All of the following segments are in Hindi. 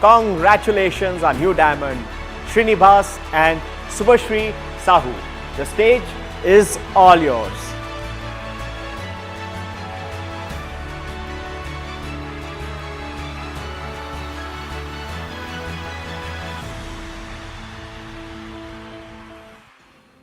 Congratulations, our new diamond, Srinivas and Subhashri Sahu. The stage is all yours.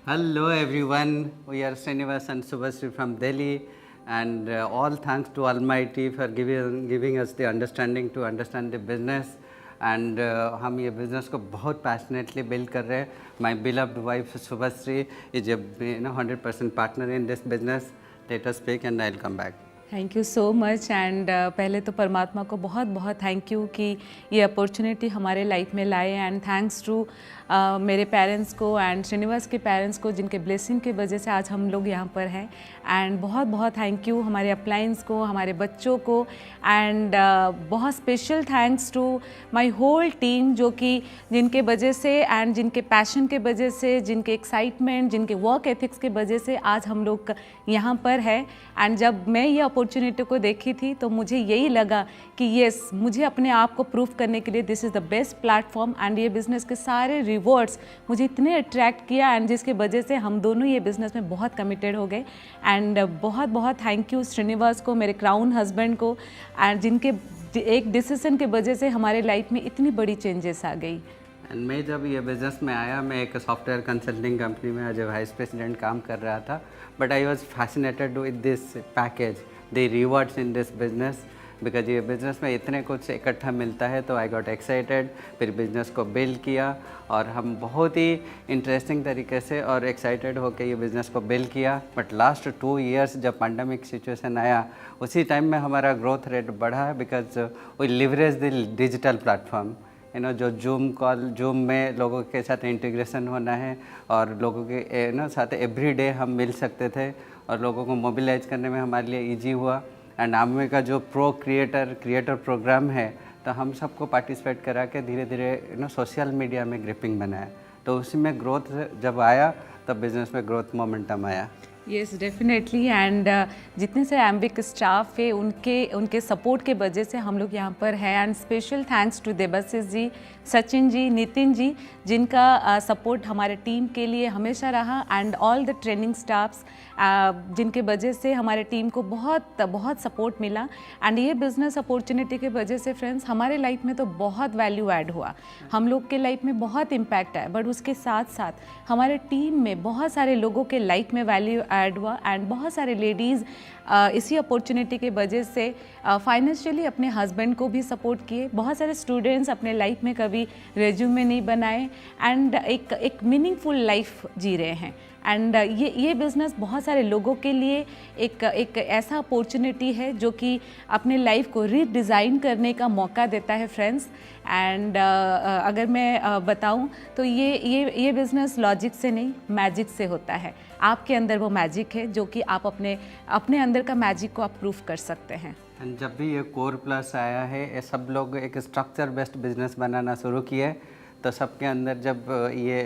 Hello everyone, we are Srinivas and Subhashri from Delhi, and all thanks to Almighty for giving us the understanding to understand the business, and हम ये business को बहुत passionately build कर रहे हैं. My beloved wife Subhashri is a 100% partner in this business. Let us speak and I'll come back. Thank you so much and पहले तो परमात्मा को बहुत बहुत थैंक यू कि ये अपॉर्चुनिटी हमारे लाइफ में लाए एंड थैंक्स टू मेरे पेरेंट्स को एंड श्रीनिवास के पेरेंट्स को जिनके ब्लेसिंग की वजह से आज हम लोग यहाँ पर हैं. एंड बहुत बहुत थैंक यू हमारे अपलाइंस को, हमारे बच्चों को एंड बहुत special thanks to my whole team जो कि जिनके वजह से एंड जिनके पैशन के वजह से, जिनके एक्साइटमेंट, जिनके वर्क एथिक्स के वजह से आज हम लोग यहाँ पर है. एंड जब मैं ये अपॉर्चुनिटी को देखी थी तो मुझे यही लगा कि येस, मुझे अपने आप को प्रूव करने के लिए this is the best platform and ये बिज़नेस के सारे रिवॉर्ड्स मुझे इतने अट्रैक्ट किया एंड जिसकी वजह से हम दोनों ये बिज़नेस में बहुत कमिटेड हो गए. एंड बहुत बहुत थैंक यू श्रीनिवास को, मेरे क्राउन हस्बैंड को, एंड जिनके एक डिसीजन के वजह से हमारे लाइफ में इतनी बड़ी चेंजेस आ गई. एंड मैं जब ये बिज़नेस में आया, मैं एक सॉफ्टवेयर कंसल्टिंग कंपनी में एज ए वाइस प्रेसिडेंट काम कर रहा था, but I was fascinated with this package, the rewards in this business, because ये बिज़नेस में इतने कुछ इकट्ठा मिलता है. तो आई गॉट एक्साइटेड, फिर बिज़नेस को बिल्ड किया और हम बहुत ही इंटरेस्टिंग तरीके से और एक्साइटेड होकर ये बिज़नेस को बिल्ड किया. बट लास्ट 2 years जब पैंडमिक सिचुएशन आया, उसी टाइम में हमारा ग्रोथ रेट बढ़ा because we leverage the digital platform. जो जूम में लोगों के साथ इंटीग्रेशन होना है और लोगों के साथ एवरी डे हम मिल सकते थे और लोगों को मोबिलाइज करने में हमारे लिए इजी हुआ. एंड आमवे का जो प्रो क्रिएटर प्रोग्राम है, तो हम सबको पार्टिसिपेट करा के धीरे धीरे सोशल मीडिया में ग्रिपिंग बनाया. तो उसी में ग्रोथ जब आया तब बिज़नेस में ग्रोथ मोमेंटम आया. Yes definitely. एंड जितने से एम्बिक स्टाफ है उनके सपोर्ट के वजह से हम लोग यहाँ पर हैं. And special thanks to Devashish ji, Sachin ji, Nitin ji, जिनका सपोर्ट हमारे टीम के लिए हमेशा रहा. And all the training staffs जिनके वजह से हमारे टीम को बहुत बहुत सपोर्ट मिला. एंड ये बिज़नेस अपॉर्चुनिटी के वजह से फ्रेंड्स हमारे लाइफ में तो बहुत वैल्यू ऐड हुआ, हम लोग के लाइफ में बहुत इम्पैक्ट आया. बट उसके साथ साथ हमारे टीम में बहुत सारे लोगों के लाइफ में वैल्यू ऐड हुआ. एंड बहुत सारे लेडीज़ इसी अपॉर्चुनिटी के वजह से फाइनेंशियली अपने हस्बैंड को भी सपोर्ट किए. बहुत सारे स्टूडेंट्स अपने लाइफ में कभी रेज्यूमे नहीं बनाए एंड एक मीनिंगफुल लाइफ जी रहे हैं. एंड ये बिज़नेस बहुत सारे लोगों के लिए एक ऐसा अपॉर्चुनिटी है जो कि अपने लाइफ को रीडिज़ाइन करने का मौका देता है फ्रेंड्स. एंड अगर मैं बताऊं तो ये बिज़नेस लॉजिक से नहीं, मैजिक से होता है. आपके अंदर वो मैजिक है जो कि आप अपने अंदर का मैजिक को आप प्रूफ कर सकते हैं. जब भी ये कोर प्लस आया है, ये सब लोग एक स्ट्रक्चर बेस्ड बिजनेस बनाना शुरू किए, तो सबके अंदर जब ये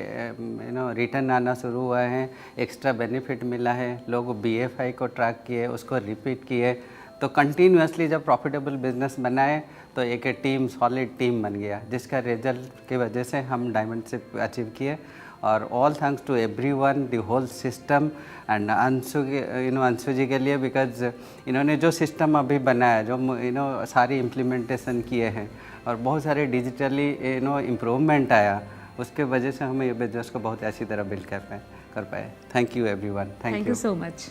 रिटर्न आना शुरू हुआ है, एक्स्ट्रा बेनिफिट मिला है, लोग BFI को ट्रैक किए, उसको रिपीट किए, तो कंटिन्यूसली जब प्रॉफिटेबल बिजनेस बनाए तो एक टीम, सॉलिड टीम बन गया, जिसका रिजल्ट की वजह से हम डायमंडशिप अचीव किए. और all thanks to everyone, the whole system. And Anshu ji के लिए, बिकॉज इन्होंने जो सिस्टम अभी बनाया, जो सारी इम्प्लीमेंटेशन किए हैं और बहुत सारे डिजिटली इम्प्रूवमेंट आया, उसके वजह से हमें ये बिजनेस को बहुत अच्छी तरह बिल्ड कर पाए. Thank you everyone. Thank you so much.